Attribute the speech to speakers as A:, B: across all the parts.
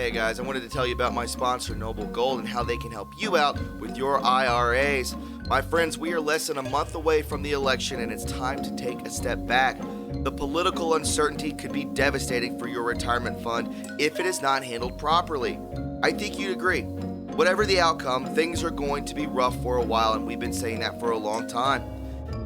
A: Hey guys, I wanted to tell you about my sponsor, Noble Gold, and how they can help you out with your IRAs. My friends, we are less than a month away from the election, and it's time to take a step back. The political uncertainty could be devastating for your retirement fund if it is not handled properly. I think you'd agree. Whatever the outcome, things are going to be rough for a while, and we've been saying that for a long time.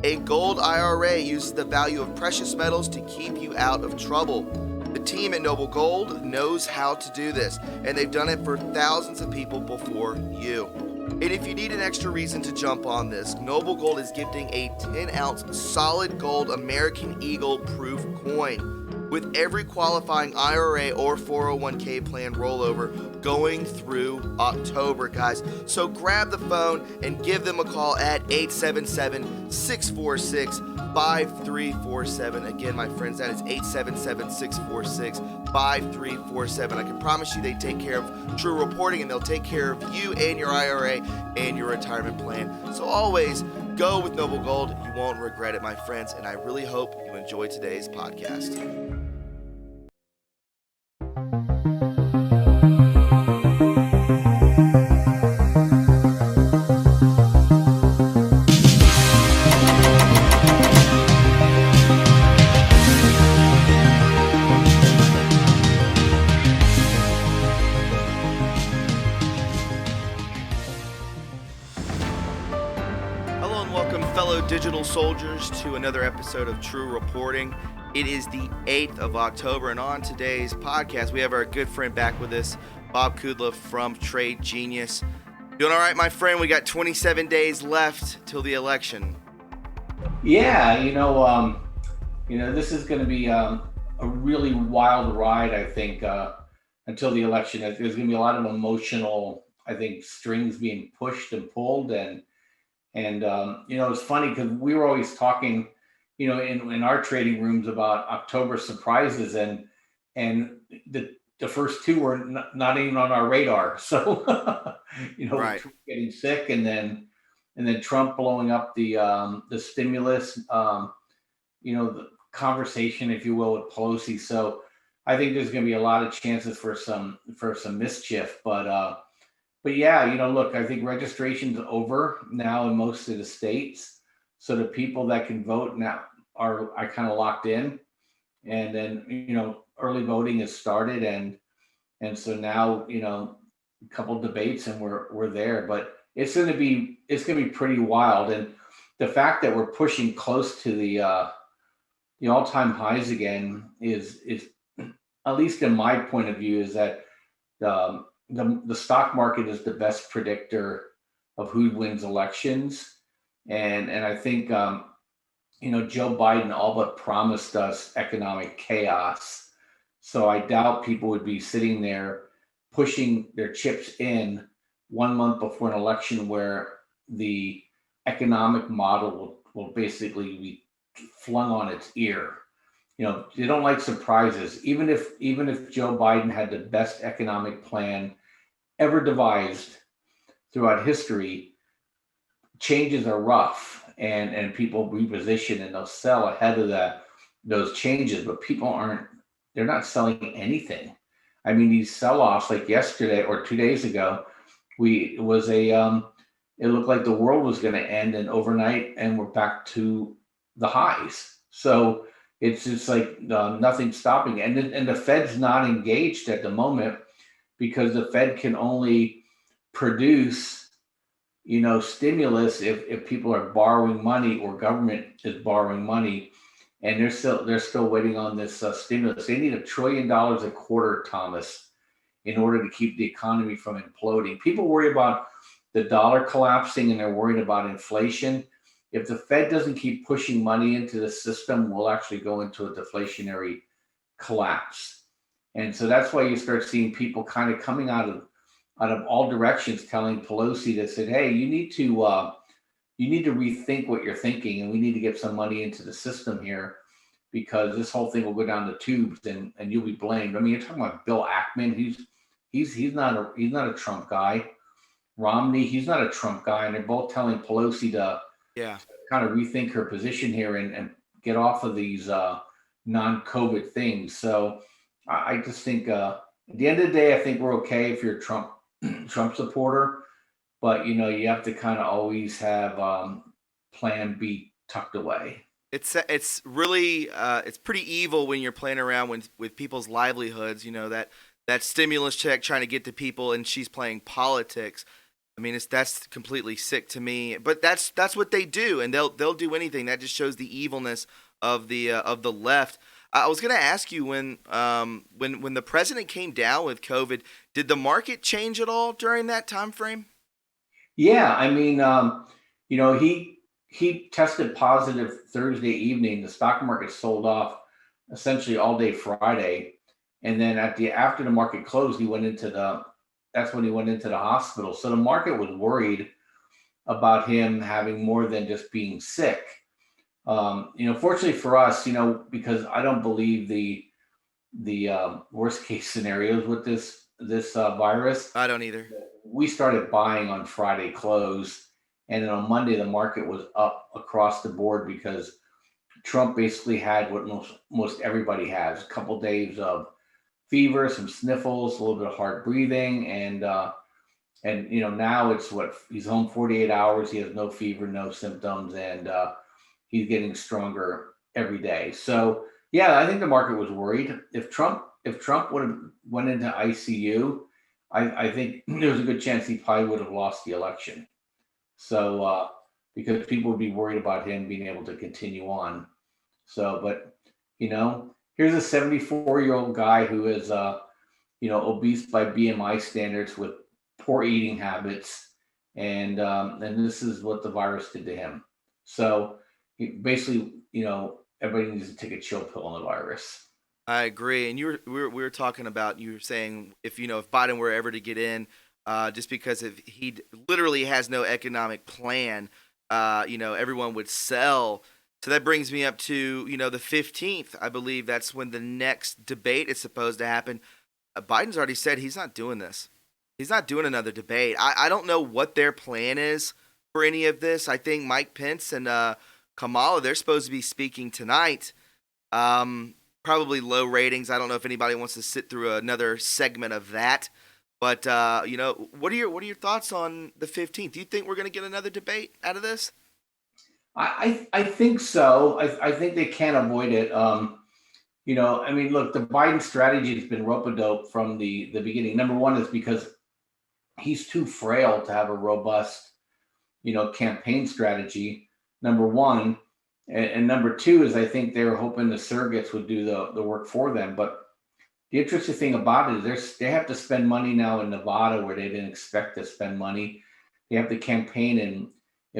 A: A gold IRA uses the value of precious metals to keep you out of trouble. The team at Noble Gold knows how to do this, and they've done it for thousands of people before you. And if you need an extra reason to jump on this, Noble Gold is gifting a 10-ounce solid gold American Eagle proof coin with every qualifying IRA or 401k plan rollover going through October, guys. So grab the phone and give them a call at 877-646-5347. Again, my friends, that is 877-646-5347. I can promise you they take care of True Reporting, and they'll take care of you and your IRA and your retirement plan. So always go with Noble Gold. You won't regret it, my friends, and I really hope you enjoy today's podcast. Digital soldiers, to another episode of True Reporting. It is the 8th of October, and on today's podcast we have our good friend back with us, Bob Kudla from Trade Genius. Doing all right, my friend? We got 27 days left till the election.
B: Yeah, this is going to be a really wild ride, I think, until the election. There's going to be a lot of emotional, I think, strings being pushed and pulled, and it's funny because we were always talking, in our trading rooms about October surprises, and the first two were not even on our radar. So,
A: right.
B: Trump getting sick, and then Trump blowing up the stimulus, the conversation, if you will, with Pelosi. So I think there's going to be a lot of chances for some mischief, But yeah, look, I think registration's over now in most of the states. So the people that can vote now are kind of locked in. And then, early voting has started. And so now, a couple debates and we're there. But it's going to be pretty wild. And the fact that we're pushing close to the all-time highs again is, at least in my point of view, is that the stock market is the best predictor of who wins elections. And I think, Joe Biden all but promised us economic chaos. So I doubt people would be sitting there pushing their chips in 1 month before an election where the economic model will basically be flung on its ear. They don't like surprises. Even if Joe Biden had the best economic plan ever devised throughout history, changes are rough, and people reposition and they'll sell ahead of those changes, but they're not selling anything. I mean, these sell-offs, like yesterday or 2 days ago, it looked like the world was going to end, and overnight, and we're back to the highs. So it's just like nothing's stopping. And the Fed's not engaged at the moment because the Fed can only produce, stimulus if people are borrowing money or government is borrowing money, and they're still waiting on this stimulus. They need $1 trillion a quarter, Thomas, in order to keep the economy from imploding. People worry about the dollar collapsing, and they're worried about inflation. If the Fed doesn't keep pushing money into the system, we'll actually go into a deflationary collapse. And so that's why you start seeing people kind of coming out of all directions telling Pelosi that said, hey, you need to rethink what you're thinking, and we need to get some money into the system here, because this whole thing will go down the tubes, and you'll be blamed. I mean, you're talking about Bill Ackman. He's not a Trump guy. Romney, he's not a Trump guy, and they're both telling Pelosi to kind of rethink her position here and get off of these non-COVID things. So I just think At the end of the day, I think we're okay if you're a Trump supporter, but you have to kind of always have Plan B tucked away.
A: It's really it's pretty evil when you're playing around with people's livelihoods. You know that stimulus check trying to get to people, and she's playing politics. I mean, that's completely sick to me. But that's what they do, and they'll do anything. That just shows the evilness of the left. I was going to ask you when the president came down with COVID, did the market change at all during that time frame?
B: Yeah, I mean, he tested positive Thursday evening. The stock market sold off essentially all day Friday, and then after the market closed, he went into the that's when he went into the hospital. So the market was worried about him having more than just being sick. Fortunately for us, because I don't believe the worst case scenarios with this virus.
A: I don't either.
B: We started buying on Friday close, and then on Monday the market was up across the board because Trump basically had what most everybody has: a couple days of fever, some sniffles, a little bit of hard breathing, and now it's what he's home 48 hours. He has no fever, no symptoms, and he's getting stronger every day. So yeah, I think the market was worried. If Trump would have went into ICU, I think there's a good chance he probably would have lost the election. So because people would be worried about him being able to continue on. So, but here's a 74-year-old guy who is obese by BMI standards with poor eating habits, and this is what the virus did to him. So basically, everybody needs to take a chill pill on the virus.
A: I agree. And we were talking about, you were saying if Biden were ever to get in, just because if he literally has no economic plan, everyone would sell. So that brings me up to the 15th. I believe that's when the next debate is supposed to happen. Biden's already said he's not doing this. He's not doing another debate. I don't know what their plan is for any of this. I think Mike Pence and Kamala, they're supposed to be speaking tonight. Probably low ratings. I don't know if anybody wants to sit through another segment of that. But what are your thoughts on the 15th? Do you think we're going to get another debate out of this?
B: I think so. I think they can't avoid it. I mean, look, the Biden strategy has been rope a dope from the beginning. Number one is because he's too frail to have a robust, campaign strategy. Number one, and number two is I think they were hoping the surrogates would do the work for them. But the interesting thing about it is they have to spend money now in Nevada where they didn't expect to spend money. They have to campaign in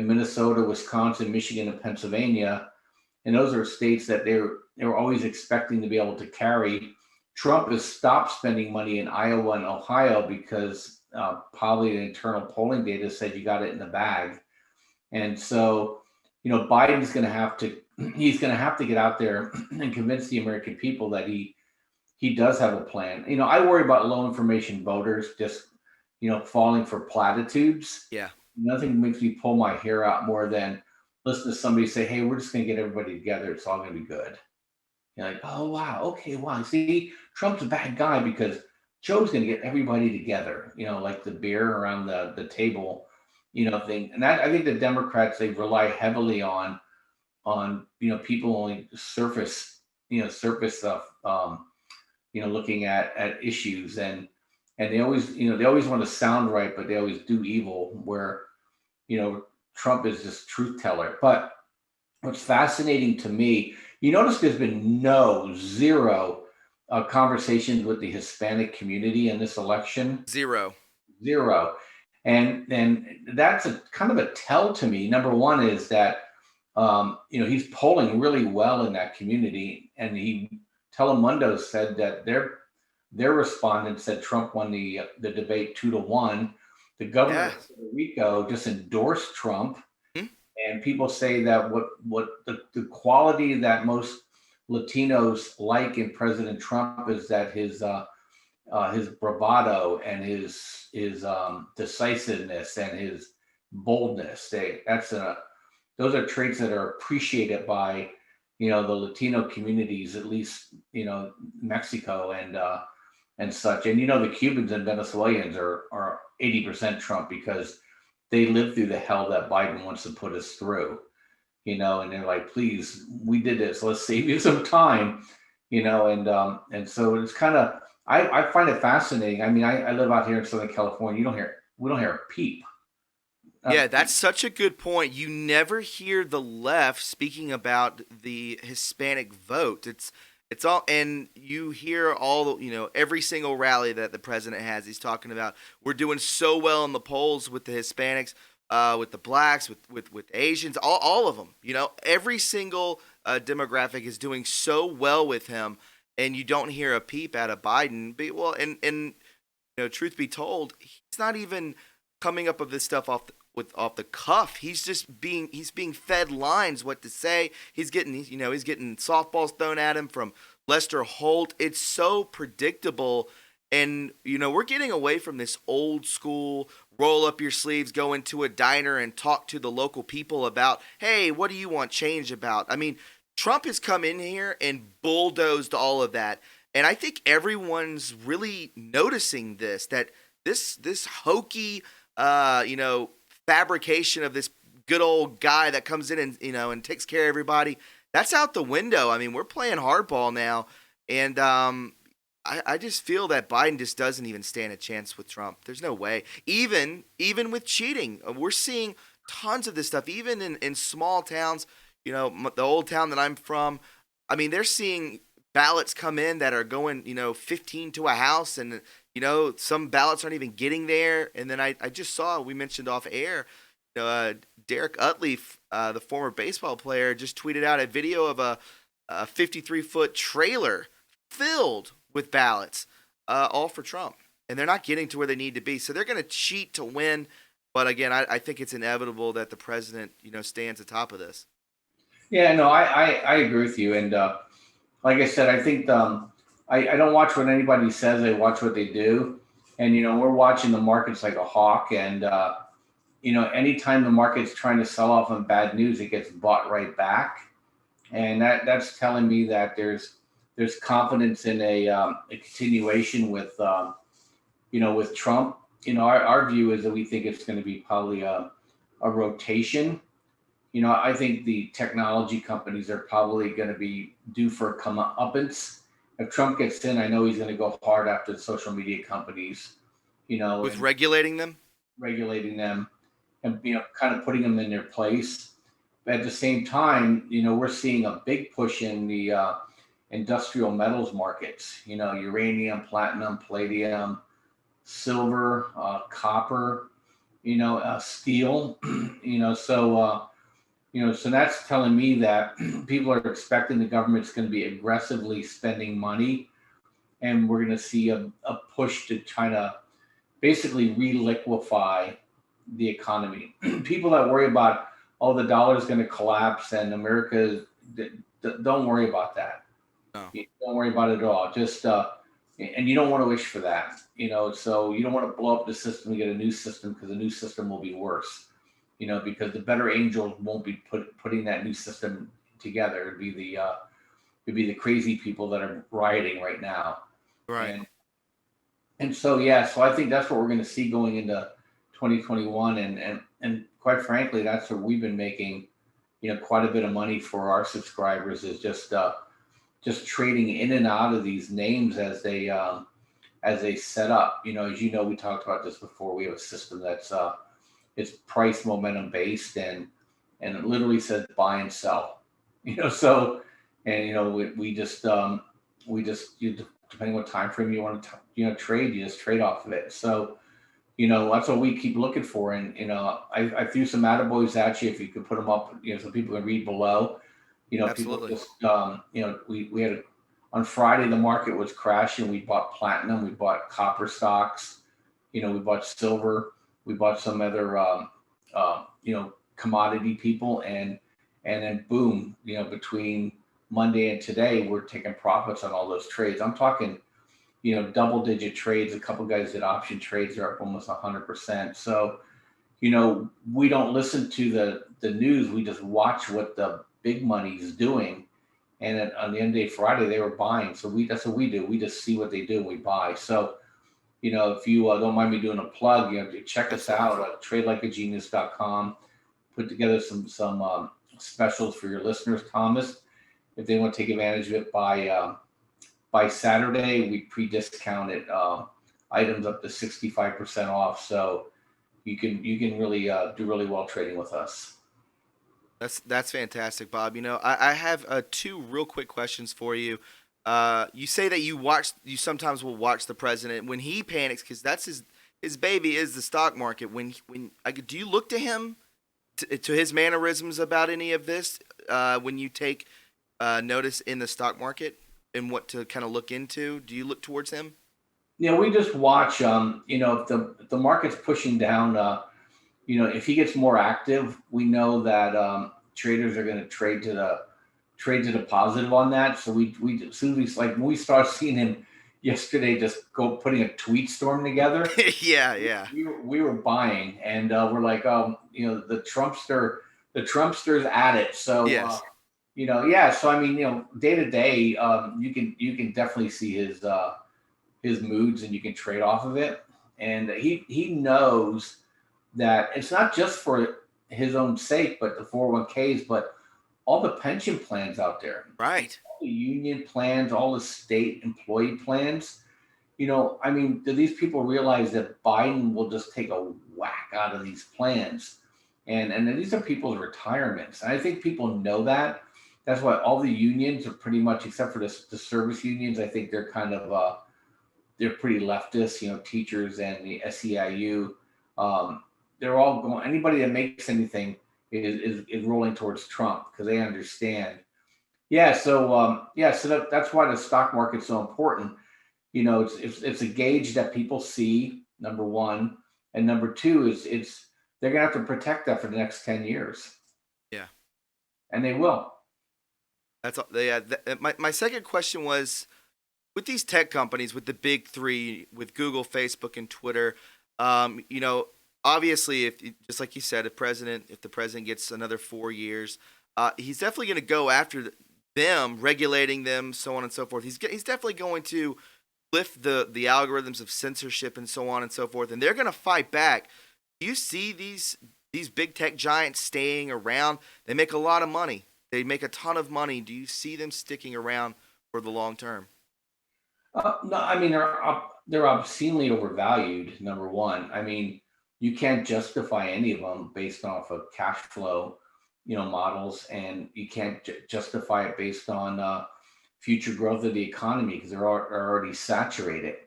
B: Minnesota, Wisconsin, Michigan, and Pennsylvania, and those are states that they were always expecting to be able to carry. Trump has stopped spending money in Iowa and Ohio because probably the internal polling data said you got it in the bag. And so, Biden's going to have to he's going to have to get out there and convince the American people that he does have a plan. I worry about low information voters just falling for platitudes.
A: Yeah.
B: Nothing makes me pull my hair out more than listen to somebody say, "Hey, we're just going to get everybody together. It's all going to be good." You're like, "Oh wow, okay, wow." See, Trump's a bad guy because Joe's going to get everybody together. Like the beer around the table, thing. And that I think the Democrats they rely heavily on people only surface stuff. Looking at issues and they always want to sound right, but they always do evil. Where Trump is this truth teller. But what's fascinating to me, you notice there's been zero conversations with the Hispanic community in this election.
A: Zero.
B: Zero. And that's a kind of a tell to me. Number one is that he's polling really well in that community, and Telemundo said that their respondent said Trump won the debate 2-1. The governor
A: Yeah.
B: of Puerto Rico just endorsed Trump,
A: Hmm?
B: and people say that what the quality that most Latinos like in President Trump is that his bravado and his decisiveness and his boldness. Those are traits that are appreciated by the Latino communities, at least Mexico and such. And the Cubans and Venezuelans are 80% Trump because they lived through the hell that Biden wants to put us through. And they're like, please, we did this. Let's save you some time. And so it's kind of I find it fascinating. I mean, I live out here in Southern California. We don't hear a peep.
A: Yeah, that's such a good point. You never hear the left speaking about the Hispanic vote. It's all, and you hear all, every single rally that the president has, he's talking about we're doing so well in the polls with the Hispanics, with the blacks, with Asians, all of them. Every single demographic is doing so well with him, and you don't hear a peep out of Biden. Well, and truth be told, he's not even coming up with this stuff off the cuff. He's being fed lines what to say. He's getting softballs thrown at him from Lester Holt. It's so predictable, and we're getting away from this old school roll up your sleeves, go into a diner and talk to the local people about, hey, what do you want change about? I mean, Trump has come in here and bulldozed all of that. And I think everyone's really noticing that this hokey, fabrication of this good old guy that comes in and takes care of everybody, that's out the window. I mean, we're playing hardball now, and I just feel that Biden just doesn't even stand a chance with Trump. There's no way. Even with cheating, we're seeing tons of this stuff. Even in small towns, the old town that I'm from. I mean, they're seeing ballots come in that are going, 15 to a house, and some ballots aren't even getting there. And then I just saw, we mentioned off air, Derek Utley, the former baseball player, just tweeted out a video of a 53-foot trailer filled with ballots, all for Trump. And they're not getting to where they need to be. So they're going to cheat to win. But again, I think it's inevitable that the president, stands atop of this.
B: Yeah, no, I agree with you. And like I said, I think I don't watch what anybody says. I watch what they do. And, we're watching the markets like a hawk. And, anytime the market's trying to sell off on bad news, it gets bought right back. And that's telling me that there's confidence in a continuation with with Trump. Our view is that we think it's going to be probably a rotation. I think the technology companies are probably going to be due for a comeuppance. If Trump gets in, I know he's going to go hard after the social media companies.
A: With
B: and
A: regulating them.
B: regulating them, and kind of putting them in their place. But at the same time, we're seeing a big push in the industrial metals markets. Uranium, platinum, palladium, silver, copper. Steel. So that's telling me that people are expecting the government's going to be aggressively spending money, and we're going to see a push to try to basically reliquefy the economy. People that worry about, oh, the dollar is going to collapse and America, don't worry about that.
A: No.
B: Don't worry about it at all. Just and you don't want to wish for that. So you don't want to blow up the system and get a new system, because the new system will be worse. Because the better angels won't be putting that new system together. It'd be the crazy people that are rioting right now.
A: Right.
B: And so so I think that's what we're going to see going into 2021, and quite frankly, that's where we've been making quite a bit of money for our subscribers, is just trading in and out of these names as they set up. As we talked about this before. We have a system that's it's price momentum based, and it literally says buy and sell. So, and we just depending what time frame you want to trade, you just trade off of it. So, that's what we keep looking for. And I threw some attaboys at you, if you could put them up, so people can read below.
A: Absolutely.
B: People just we had on Friday the market was crashing. We bought platinum, we bought copper stocks, we bought silver. We bought some other, commodity people, and then boom, between Monday and today, we're taking profits on all those trades. I'm talking, double-digit trades. A couple guys did option trades; they're up almost 100%. So, we don't listen to the news. We just watch what the big money is doing, And on the end of the day, Friday, they were buying. So that's what we do. We just see what they do and we buy. So, if you don't mind me doing a plug, check us out at tradelikeagenius.com. Put together some specials for your listeners, Thomas. If they want to take advantage of it by Saturday, we pre-discounted items up to 65% off. So you can really do really well trading with us.
A: That's fantastic, Bob. I have two real quick questions for you. You say that you sometimes will watch the president when he panics because that's his baby is the stock market. Do you look to him to his mannerisms about any of this when you take notice in the stock market and what to kind of look into? Do you look towards him?
B: Yeah, we just watch. If the market's pushing down, if he gets more active, we know that traders are going to trade to the positive on that. So we as soon as when we start seeing him yesterday, just go putting a tweet storm together.
A: Yeah.
B: We were buying, and we're like, the Trumpster's at it. So
A: Yes.
B: yeah. So I mean, day to day, you can definitely see his moods, and you can trade off of it. And he knows that it's not just for his own sake, but the 401ks, but all the pension plans out there,
A: Right.
B: all the union plans, all the state employee plans. I mean, do these people realize that Biden will just take a whack out of these plans? And then these are people's retirements. And I think people know that. That's why all the unions are pretty much, except for the service unions, I think they're kind of they're pretty leftist. Teachers and the SEIU, they're all going. Anybody that makes anything is rolling towards Trump because they understand. Yeah, so that's why the stock market's so important. It's a gauge that people see. Number one, and number two is they're gonna have to protect that for the next 10 years,
A: Yeah.
B: and they will.
A: My second question was with these tech companies, with the big three, with Google, Facebook, and Twitter. Obviously, if just like you said, if the president gets another 4 years, he's definitely going to go after them, regulating them, so on and so forth. He's definitely going to lift the algorithms of censorship and so on and so forth, and they're going to fight back. Do you see these big tech giants staying around? They make a lot of money. They make a ton of money. Do you see them sticking around for the long term?
B: No, I mean they're obscenely overvalued. Number one, I mean you can't justify any of them based off of cash flow, models, and you can't justify it based on future growth of the economy because are already saturated.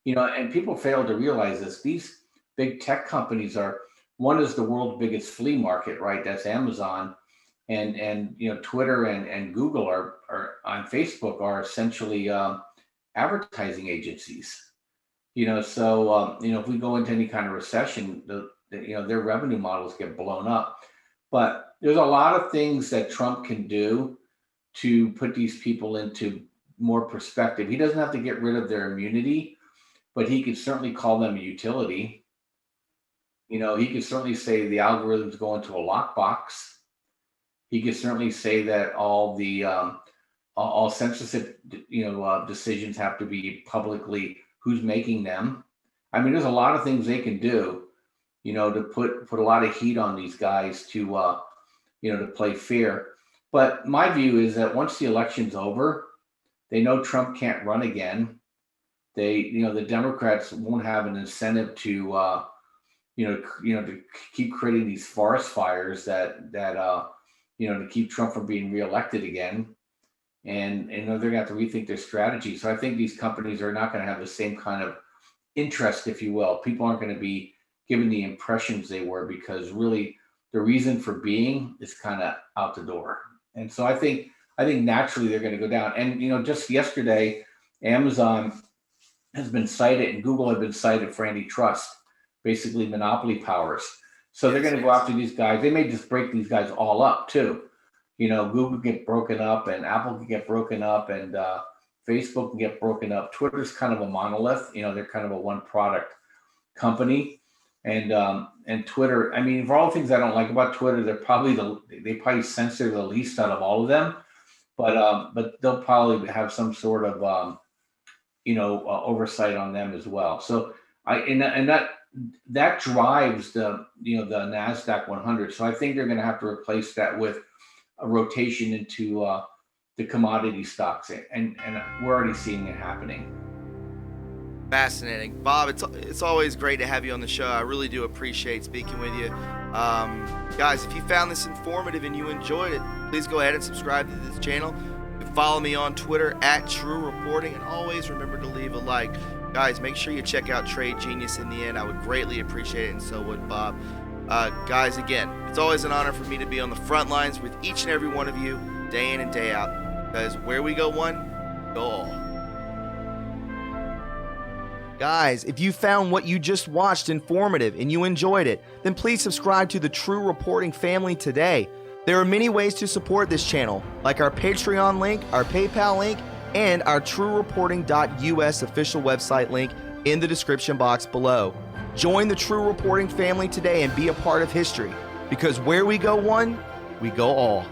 B: And people fail to realize this. These big tech companies are one is the world's biggest flea market, right? That's Amazon, and Twitter and Google are on Facebook are essentially advertising agencies. If we go into any kind of recession, their revenue models get blown up. But there's a lot of things that Trump can do to put these people into more perspective. He doesn't have to get rid of their immunity, but he could certainly call them a utility. He could certainly say the algorithms go into a lockbox. He could certainly say that all censorship, decisions have to be publicly who's making them. I mean, there's a lot of things they can do, to put a lot of heat on these guys to play fair. But my view is that once the election's over, they know Trump can't run again. The Democrats won't have an incentive to keep creating these forest fires to keep Trump from being reelected again. And they're going to have to rethink their strategy. So I think these companies are not going to have the same kind of interest, if you will. People aren't going to be given the impressions they were because really the reason for being is kind of out the door. And so I think naturally they're going to go down. And just yesterday, Amazon has been cited and Google have been cited for antitrust, basically monopoly powers. So they're going to go after these guys. They may just break these guys all up too. Google can get broken up and Apple can get broken up and Facebook can get broken up. Twitter's kind of a monolith. They're kind of a one product company. And Twitter, I mean, for all the things I don't like about Twitter, they probably censor the least out of all of them. but they'll probably have some sort of oversight on them as well. So that drives the NASDAQ 100. So I think they're going to have to replace that with a rotation into the commodity stocks, and we're already seeing it happening.
A: Fascinating. Bob, it's always great to have you on the show. I really do appreciate speaking with you. Guys, if you found this informative and you enjoyed it, please go ahead and subscribe to this channel. You can follow me on Twitter @TrueReporting, and always remember to leave a like. Guys, make sure you check out Trade Genius in the end. I would greatly appreciate it, and so would Bob. Guys, again, it's always an honor for me to be on the front lines with each and every one of you, day in and day out, because where we go one, go all. Guys, if you found what you just watched informative and you enjoyed it, then please subscribe to the True Reporting family today. There are many ways to support this channel, like our Patreon link, our PayPal link, and our TrueReporting.us official website link in the description box below. Join the True Reporting family today and be a part of history, because where we go one, we go all.